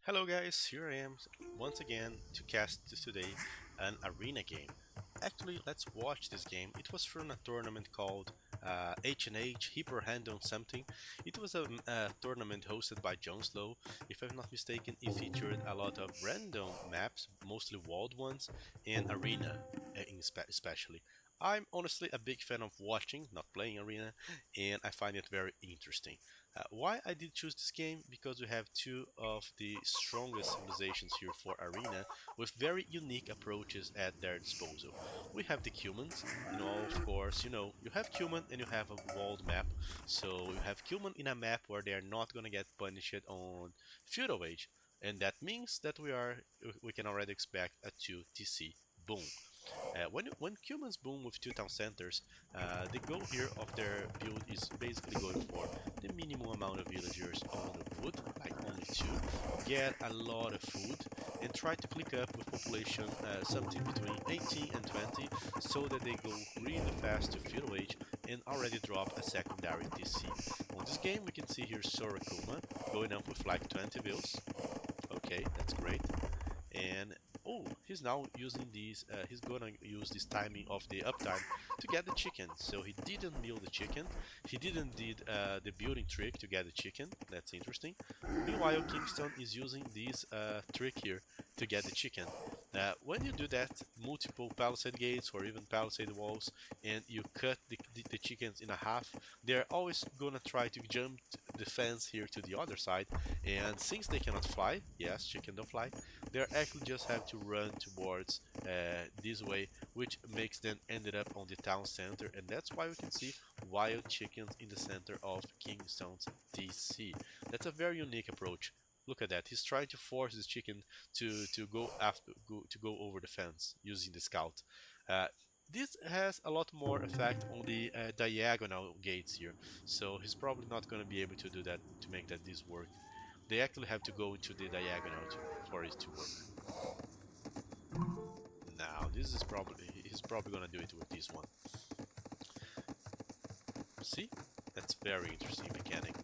Hello guys, here I am once again to cast today an arena game. Actually, let's watch this game. It was from a tournament called H&H Hyper Random something. It was a tournament hosted by John Slow. If I'm not mistaken, it featured a lot of random maps, mostly walled ones, and arena especially. I'm honestly a big fan of watching, not playing arena, and I find it very interesting. Why I did choose this game? Because we have two of the strongest civilizations here for arena with very unique approaches at their disposal. We have the Cumans, of course, you have Cuman and you have a walled map. So you have Cuman in a map where they are not gonna get punished on feudal age, and that means that we can already expect a 2 TC boom. When humans boom with two town centers, the goal here of their build is basically going for the minimum amount of villagers on the wood, like only two, get a lot of food, and try to click up with population something between 18 and 20, so that they go really fast to feudal age and already drop a secondary TC. On this game, we can see here SoraKuma going up with like 20 bills. Okay, that's great. And oh, he's now using these. He's gonna use this timing of the uptime to get the chicken. So he didn't build the chicken. He didn't did the building trick to get the chicken. That's interesting. Meanwhile, Kingstone is using this trick here to get the chicken. When you do that, multiple palisade gates or even palisade walls, and you cut the chickens in a half, they're always gonna try to jump the fence here to the other side. And since they cannot fly, yes, chicken don't fly, they actually just have to run towards this way, which makes them ended up on the town center, and that's why we can see wild chickens in the center of Kingstone's TC. That's a very unique approach. Look at that. He's trying to force this chicken to go over the fence using the scout. Uh, this has a lot more effect on the diagonal gates here, so he's probably not going to be able to do that to make that this work. They actually have to go into the diagonal for it to work. Now, this is probably he's probably gonna do it with this one. See? That's very interesting mechanic.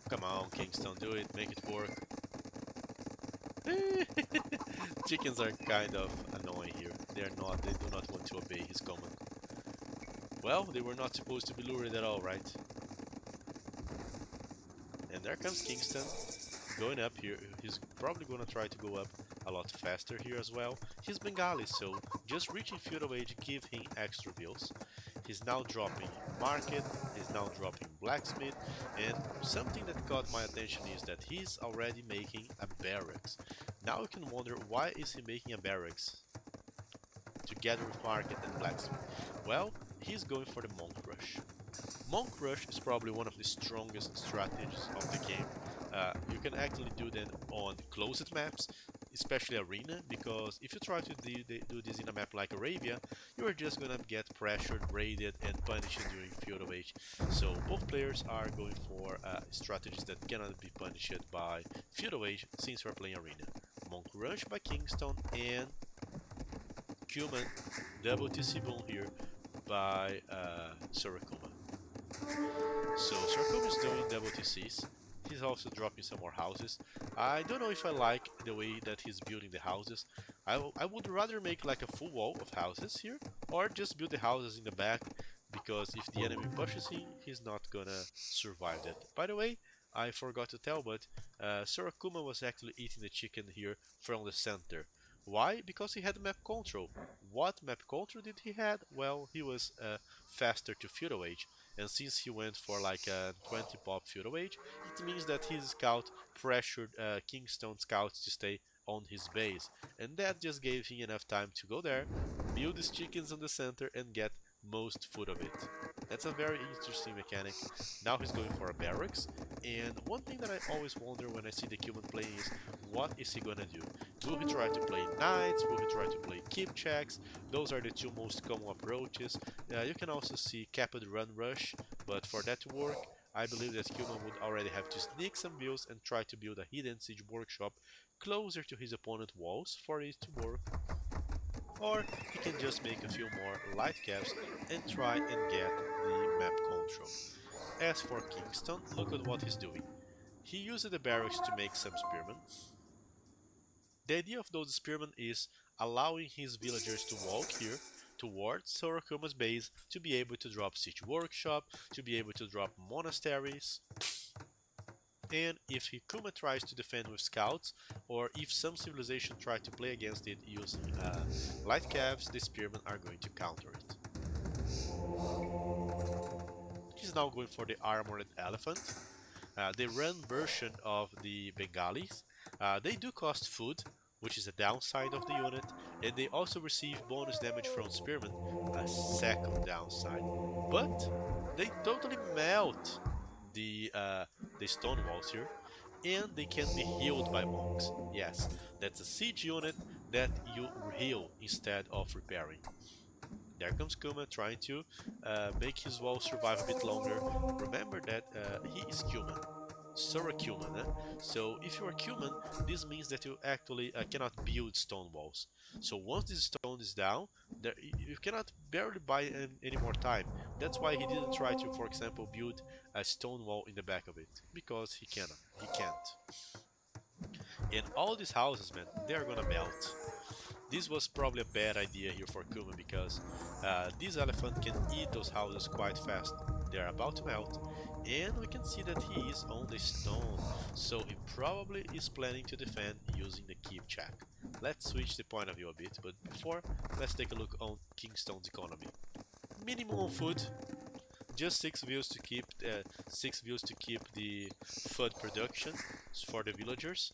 Come on, Kingstone, do it, make it work. Chickens are kind of annoying here. They do not want to obey his command. Well, they were not supposed to be lured at all, right? And there comes Kingston, going up here. He's probably gonna try to go up a lot faster here as well. He's Bengali, so just reaching feudal age give him extra bills. He's now dropping market, he's now dropping blacksmith, and something that caught my attention is that he's already making a barracks. Now you can wonder, why is he making a barracks together with market and blacksmith? Well, he's going for the Monk Rush. Monk Rush is probably one of the strongest strategies of the game. You can actually do them on closed maps, especially Arena, because if you try to do this in a map like Arabia, you are just gonna get pressured, raided, and punished during Feudal Age. So both players are going for strategies that cannot be punished by Feudal Age since we're playing Arena. Monk Rush by Kingstone and Cuman double TC boom here by SoraKuma. So Sarkom is doing double TCs. He's also dropping some more houses. I don't know if I like the way that he's building the houses. I would rather make like a full wall of houses here, or just build the houses in the back, because if the enemy pushes him, he's not gonna survive that. By the way, I forgot to tell, but Sorakuma was actually eating the chicken here from the center. Why? Because he had map control. What map control did he had? Well, he was faster to feudal age, and since he went for like a 20 pop feudal age, it means that his scout pressured Kingstone scouts to stay on his base, and that just gave him enough time to go there, build his chickens on the center, and get most food of it. That's a very interesting mechanic. Now he's going for a barracks, and one thing that I always wonder when I see the Cuman playing is, what is he gonna do? Will he try to play knights? Will he try to play keep checks? Those are the two most common approaches. You can also see capped run rush, but for that to work, I believe that Cuman would already have to sneak some builds and try to build a hidden siege workshop closer to his opponent's walls for it to work. Or he can just make a few more light caps and try and get the map control. As for Kingston, look at what he's doing. He used the barracks to make some spearmen. The idea of those spearmen is allowing his villagers to walk here towards SoraKuma's base to be able to drop siege workshop, to be able to drop monasteries, and if Kuma tries to defend with scouts, or if some civilization try to play against it using light calves, the spearmen are going to counter it. He's now going for the armored elephant. The run version of the Bengalis. They do cost food, which is a downside of the unit, and they also receive bonus damage from spearmen, a second downside. But they totally melt the stone walls here, and they can be healed by monks. Yes, that's a siege unit that you heal instead of repairing. There comes Kuma trying to make his wall survive a bit longer. Remember that he is Cuman, SoraKuma. So if you are Cuman, this means that you actually cannot build stone walls. So once this stone is down, you cannot barely buy any more time. That's why he didn't try to, for example, build a stone wall in the back of it, because he cannot. He can't. And all these houses, man, they're gonna melt. This was probably a bad idea here for Kuma because this elephant can eat those houses quite fast. They are about to melt, and we can see that he is on the stone, so he probably is planning to defend using the keep check. Let's switch the point of view a bit, but before, let's take a look on Kingstone's economy. Minimum on food, just 6 views to keep the food production for the villagers.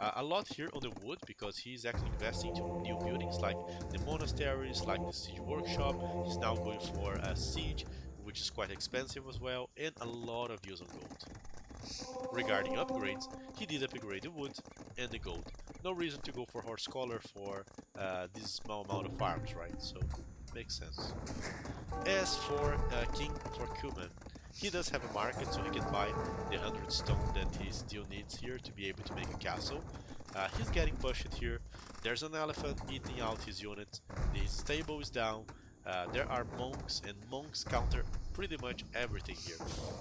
A lot here on the wood because he's actually investing into new buildings like the monasteries, like the siege workshop. He's now going for a siege, which is quite expensive as well, and a lot of views on gold. Regarding upgrades, he did upgrade the wood and the gold. No reason to go for horse collar for this small amount of farms, right? So makes sense. As for Cuman, he does have a market, so he can buy the 100 stone that he still needs here to be able to make a castle. He's getting pushed here. There's an elephant eating out his units. His stable is down. There are monks, and monks counter pretty much everything here.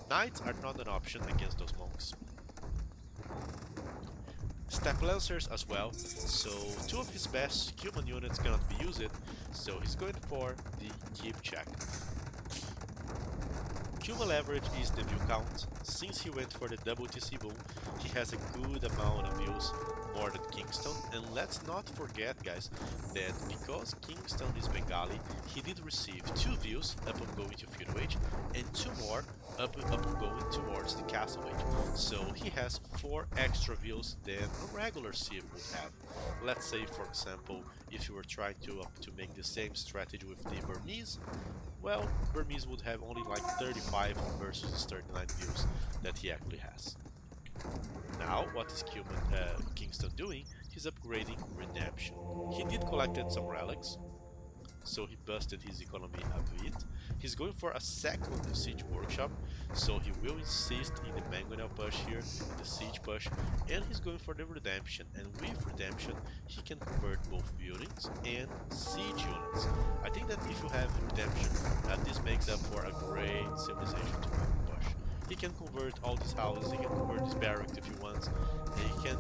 Knights are not an option against those monks. Step Lancers as well, so 2 of his best human units cannot be used, so he's going for the keep check. Cuma leverage is the view count. Since he went for the double TC boom, he has a good amount of views, more than Kingstone, and let's not forget, guys, that because Kingstone is Bengali, he did receive 2 views upon going to Feudal Age, and 2 more upon going towards the Castle Age. So he has 4 extra views than a regular Civ would have. Let's say, for example, if you were trying to make the same strategy with the Burmese, well, Burmese would have only like 35 versus his 39 views that he actually has. Now, what is Kingstone doing? He's upgrading Redemption. He did collected some relics, so he busted his economy a bit. He's going for a second siege workshop, so he will insist in the mangonel push here, the siege push, and he's going for the redemption. And with redemption, he can convert both buildings and siege units. I think that if you have redemption, this makes up for a great civilization to push. He can convert all these houses, he can convert this barracks if he wants, and he can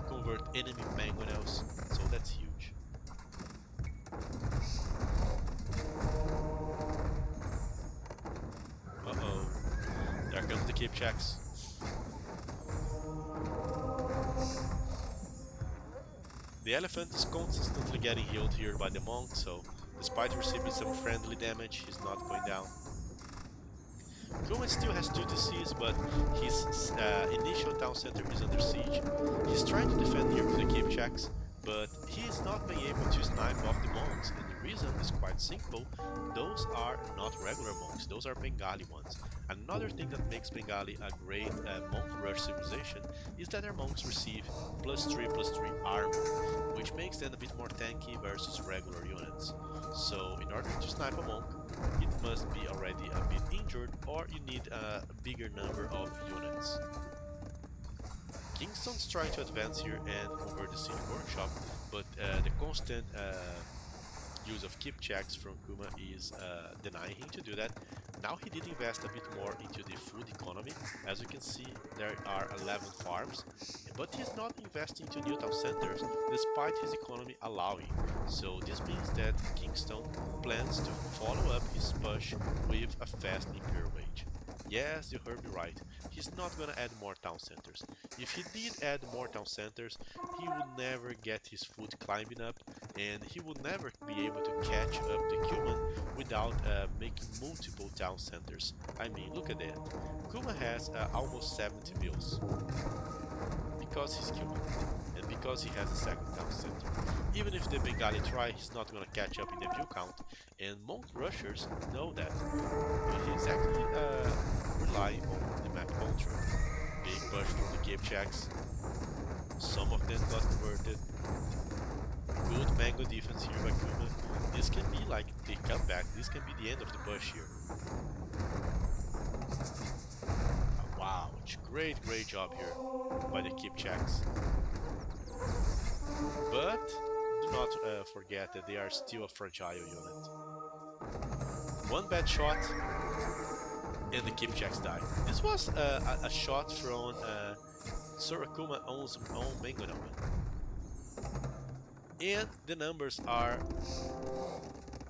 convert enemy mangonels, so that's huge. Uh-oh, there comes the keep checks. The elephant is consistently getting healed here by the monk, so despite receiving some friendly damage, he's not going down. Cuman still has 2 TCs, but his initial town center is under siege. He's trying to defend here with the keep checks, but he is not being able to snipe off the monks, and the reason is quite simple. Those are not regular monks, those are Bengali ones. Another thing that makes Bengali a great monk rush civilization is that their monks receive +3/+3 armor, which makes them a bit more tanky versus regular units. So in order to snipe a monk, it must be already a bit injured, or you need a bigger number of units. Kingstone's trying to advance here and convert the siege workshop, but the constant use of keep checks from Kuma is denying him to do that. Now he did invest a bit more into the food economy. As you can see, there are 11 farms, but he's not investing into new town centers despite his economy allowing. So this means that Kingstone plans to follow up his push with a fast imperial wage. Yes, you heard me right. He's not gonna add more town centers. If he did add more town centers, he would never get his food climbing up, and he would never be able to catch up the Cuman without making multiple town centers. I mean, look at that. Kuma has almost 70 bills because he's Cuman and because he has a second town center. Even if the Bengali try, he's not gonna catch up in the view count, and Monk Rushers know that. But he's actually relying on the map control. Big push from the Cape checks. Some of them got converted. Good mango defense here by Kuma. This can be like the comeback. This can be the end of the push here. Wow, great job here by the Cape checks. But do not forget that they are still a fragile unit. One bad shot and the keep checks die. This was a shot from SoraKuma on Mango number. And the numbers are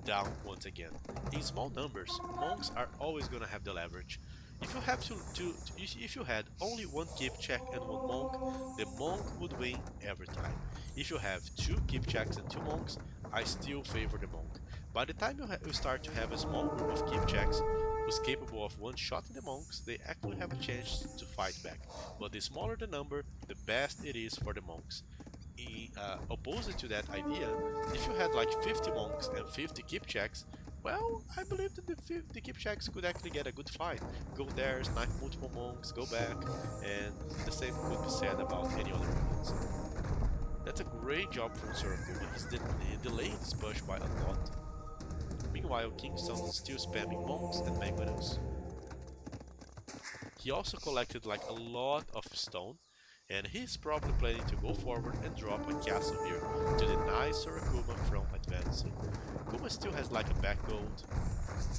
down once again. In small numbers, monks are always gonna have the leverage. If you have if you had only one keep check and one monk, the monk would win every time. If you have two keep checks and two monks, I still favor the monk. By the time you start to have a small group of keep checks who's capable of one-shotting the monks, they actually have a chance to fight back. But the smaller the number, the best it is for the monks. Opposite to that idea, if you had like 50 monks and 50 keep checks, well, I believe that the keep checks could actually get a good fight. Go there, snipe multiple monks, go back, and the same could be said about any other units. That's a great job from SoraKuma. He's delaying this push by a lot. Meanwhile, Kingstone is still spamming monks and Bengalis. He also collected like a lot of stone, and he's probably planning to go forward and drop a castle here to deny SoraKuma from advancing. Kuma still has like a back gold,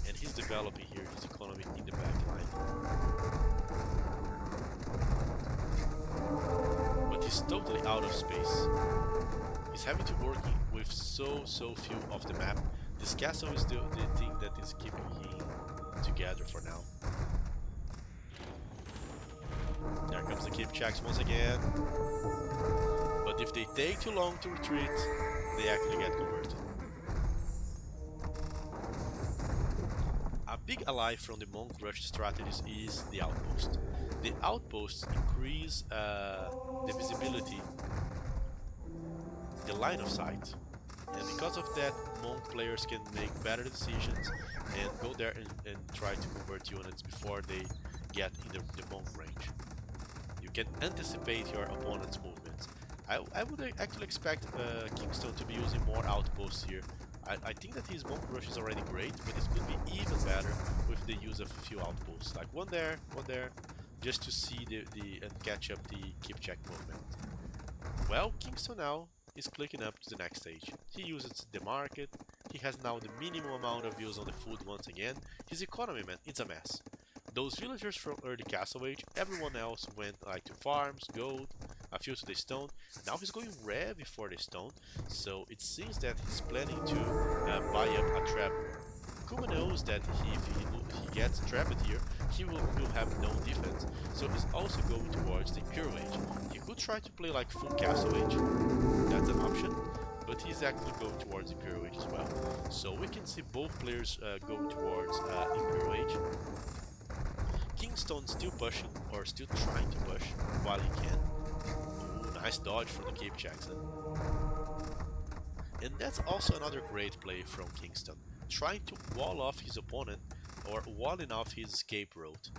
and he's developing here his economy in the back line. But he's totally out of space. He's having to work with so few of the map. This castle is the thing that is keeping him together for now. There comes the keep checks once again. But if they take too long to retreat, they actually get converted. A big ally from the Monk Rush strategies is the outpost. The outposts increase the visibility, the line of sight. And because of that, Monk players can make better decisions and go there and try to convert units before they get in the Monk range. You can anticipate your opponent's movements. I would actually expect Kingstone to be using more outposts here. I think that his Monk Rush is already great, but it could be even better with the use of a few outposts. Like one there, just to see and catch up the keep check movement. Well, Kingstone now is clicking up to the next stage. He uses the market, he has now the minimum amount of views on the food once again. His economy, man, it's a mess. Those villagers from early Castle Age, everyone else went like to farms, gold, a few to the stone. Now he's going red before the stone, so it seems that he's planning to buy up a trap. Kuma knows that if he gets trapped here, he will have no defense, so he's also going towards the Imperial Age. He could try to play like full Castle Age, that's an option, but he's actually going towards Imperial Age as well. So we can see both players go towards Imperial Age. Kingstone still pushing, or still trying to push, while he can. Ooh, nice dodge from the Cape Jackson. And that's also another great play from Kingstone, trying to wall off his opponent, or walling off his escape route.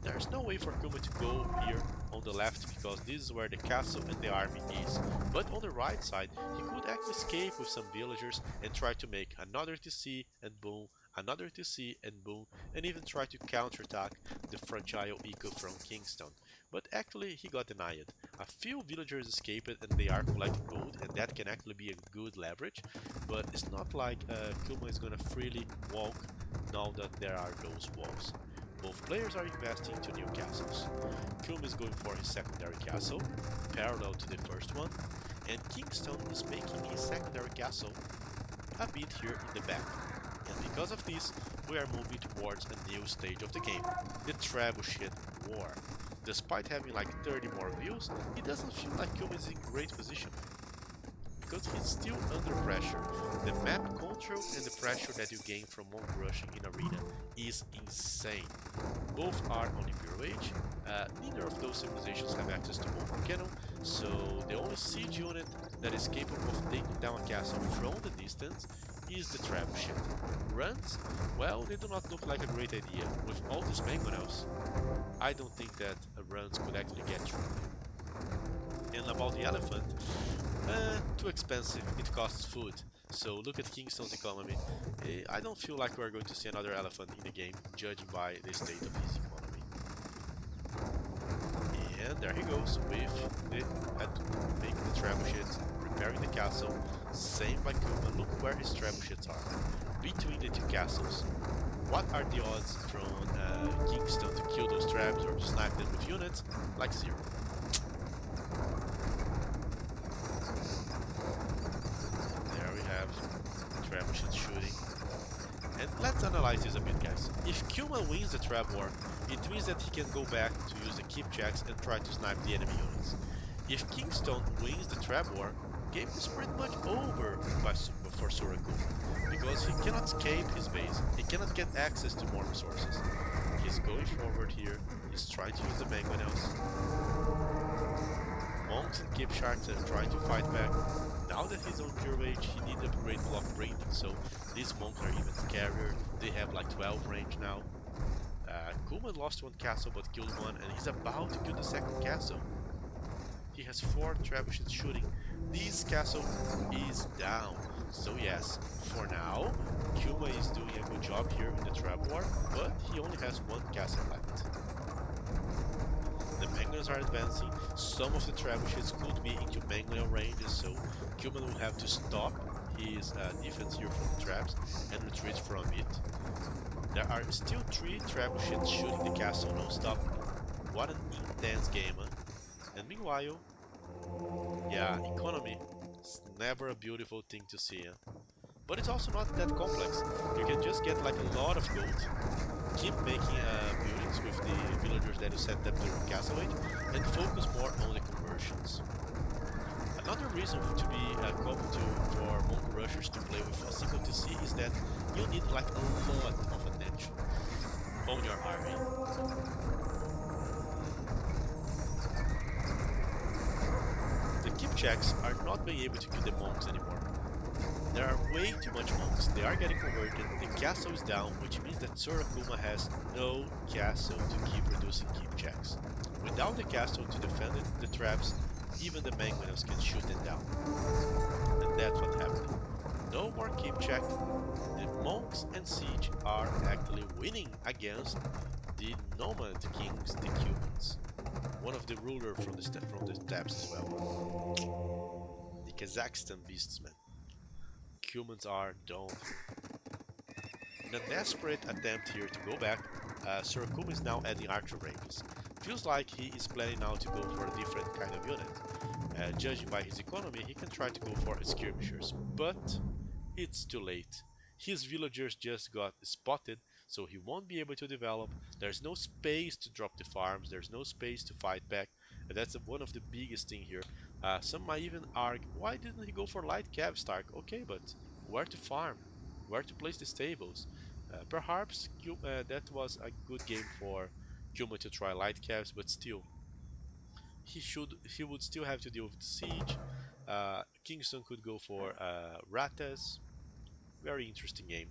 There's no way for Kuma to go here on the left because this is where the castle and the army is. But on the right side, he could actually escape with some villagers and try to make another TC and boom, another TC, and boom, and even try to counterattack the fragile eco from Kingstone. But actually, he got denied. A few villagers escaped and they are collecting gold, and that can actually be a good leverage, but it's not like Kuma is gonna freely walk now that there are those walls. Both players are investing into new castles. Kuma is going for his secondary castle, parallel to the first one, and Kingstone is making his secondary castle a bit here in the back. And because of this, we are moving towards a new stage of the game, the Trebuchet War. Despite having like 30 more views, it doesn't feel like Cumans is in great position, because he's still under pressure. The map control and the pressure that you gain from monk rushing in arena is insane. Both are on Imperial Age, neither of those civilizations have access to monk cannon, so the only siege unit that is capable of taking down a castle from the distance is the trebuchet. Runs? Well, they do not look like a great idea. With all these Bengalis, I don't think that runs could actually get through. And about the elephant, too expensive, it costs food. So look at Kingstone's economy. I don't feel like we're going to see another elephant in the game, judging by the state of his economy. And there he goes with the making the trebuchets, repairing the castle. Same by Cuman, look where his trebuchets are. Between the two castles. What are the odds from Kingstone to kill those traps or to snipe them with units? Like 0. There we have trebuchet shooting. And let's analyze this a bit, guys. If Cuman wins the trap war, it means that he can go back to use the keep checks and try to snipe the enemy units. If Kingstone wins the trap war, game is pretty much over for SoraKuma, because he cannot escape his base, he cannot get access to more resources. He's going forward here, he's trying to use the mangonels. Monks and keep sharks are trying to fight back. Now that he's on pure age, he needs upgrade block printing, so these monks are even scarier. They have like 12 range now. Cuman lost one castle but killed one, and he's about to kill the second castle. He has 4 trebuchets shooting. This castle is down. So yes, for now, Cuba is doing a good job here in the trap war, but he only has 1 castle left. The Mangonels are advancing. Some of the trebuchets could be into Mangonel ranges, so Cuman will have to stop his defense here from the traps and retreat from it. There are still 3 trebuchets shooting the castle non-stop. What an intense game, huh? And meanwhile, yeah, economy is never a beautiful thing to see, huh? But it's also not that complex. You can just get like a lot of gold, keep making buildings with the villagers that you set up during castle age, and focus more on the conversions. Another reason to be common for monk rushers to play with a single TC is that you need like a lot of attention on your army. The keep checks are not being able to kill the monks anymore. There are way too much monks, they are getting converted, the castle is down, which means that SoraKuma has no castle to keep reducing keep checks. Without the castle to defend it, the traps, even the Mangonels can shoot them down. And that's what happened. No more keep check. The monks and siege are actually winning against the nomad kings, the Cumans. One of the rulers from the steppes as well. The Kazakhstan beastsmen. Cumans are done. In a desperate attempt here to go back, SoraKuma is now adding archer ranges. Feels like he is planning now to go for a different kind of unit. Judging by his economy, he can try to go for skirmishers, but it's too late. His villagers just got spotted, so he won't be able to develop. There's no space to drop the farms, there's no space to fight back, and that's one of the biggest thing here. Some might even argue, why didn't he go for light cav Stark? Okay, but where to farm? Where to place the stables? Perhaps that was a good game for Cuma to try light cavs, but still, he would still have to deal with the siege. Kingstone could go for Ratas. Very interesting game.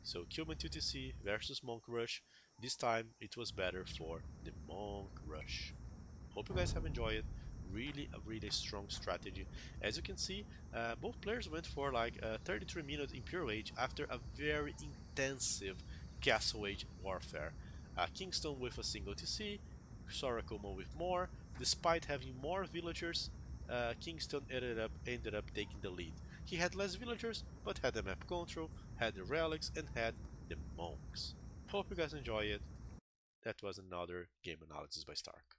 So Cuman 2TC versus Monk Rush. This time it was better for the Monk Rush. Hope you guys have enjoyed it. really strong strategy. As you can see, both players went for like 33 minutes Imperial Age after a very intensive Castle Age warfare. Kingstone with a single TC, SoraKuma with more. Despite having more villagers, Kingstone ended up taking the lead. He had less villagers, but had the map control, had the relics, and had the monks. Hope you guys enjoy it. That was another game analysis by Stark.